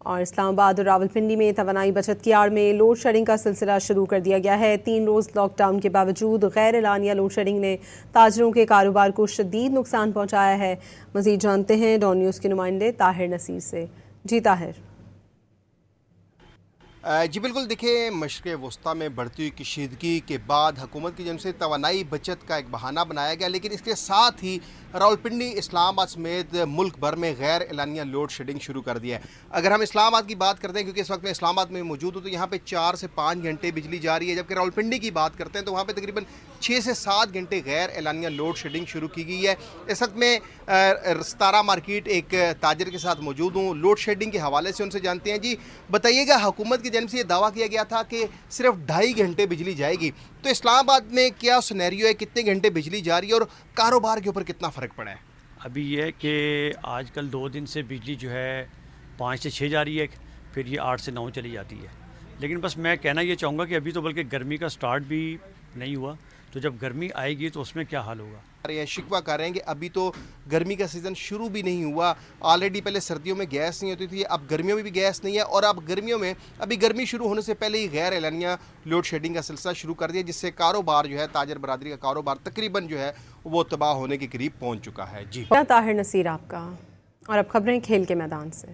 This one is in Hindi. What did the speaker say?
और इस्लामाबाद और रावलपिंडी में तवानाई बचत की आड़ में लोड शेडिंग का सिलसिला शुरू कर दिया गया है। 3 रोज़ लॉकडाउन के बावजूद गैर एलानिया लोड शेडिंग ने ताजरों के कारोबार को शदीद नुकसान पहुंचाया है। मज़ीद जानते हैं डॉन न्यूज़ के नुमाइंदे ताहिर नसीर से। जी ताहिर। जी बिल्कुल, देखिए मशरिक़ वस्ता में बढ़ती हुई कशीदगी के बाद हुकूमत की जानब से तवानाई बचत का एक बहाना बनाया गया, लेकिन इसके साथ ही रावलपिंडी, इस्लामाबाद समेत मुल्क भर में गैर एलानिया लोड शेडिंग शुरू कर दिया है। अगर हम इस्लामाबाद की बात करते हैं, क्योंकि इस वक्त मैं इस्लामाबाद में मौजूद हूँ, तो यहाँ पे 4 से 5 घंटे बिजली जा रही है, जबकि रावलपिंडी की बात करते हैं तो वहाँ पे तकरीबन 6 से 7 घंटे गैर एलानिया लोड शेडिंग शुरू की गई है। इस वक्त मैं सतारा मार्केट एक ताजर के साथ मौजूद हूँ, लोड शेडिंग के हवाले से उनसे जानते हैं। जी बताइएगा, हुकूमत की जानब से ये दावा किया गया था कि सिर्फ 2.5 घंटे बिजली जाएगी, तो इस्लामाबाद में क्या सिनेरियो है, कितने घंटे बिजली जा रही है और कारोबार के ऊपर कितना फ़र्क पड़ा है? अभी ये है कि आजकल 2 दिन से बिजली जो है 5 से 6 जा रही है, फिर ये 8 से 9 चली जाती है। लेकिन बस मैं कहना ये चाहूँगा कि अभी तो बल्कि गर्मी का स्टार्ट भी नहीं हुआ, तो जब गर्मी आएगी तो उसमें क्या हाल होगा। शिकवा कर रहे हैं कि अभी तो गर्मी का सीज़न शुरू भी नहीं हुआ, ऑलरेडी पहले सर्दियों में गैस नहीं होती थी, अब गर्मियों में भी गैस नहीं है, और अब गर्मियों में अभी गर्मी शुरू होने से पहले ही गैर एलानिया लोड शेडिंग का सिलसिला शुरू कर दिया, जिससे कारोबार जो है, ताजर बरादरी का कारोबार तकरीबन जो है वो तबाह होने के करीब पहुँच चुका है। जी ताहिर नसीर आपका। और अब खबरें खेल के मैदान से।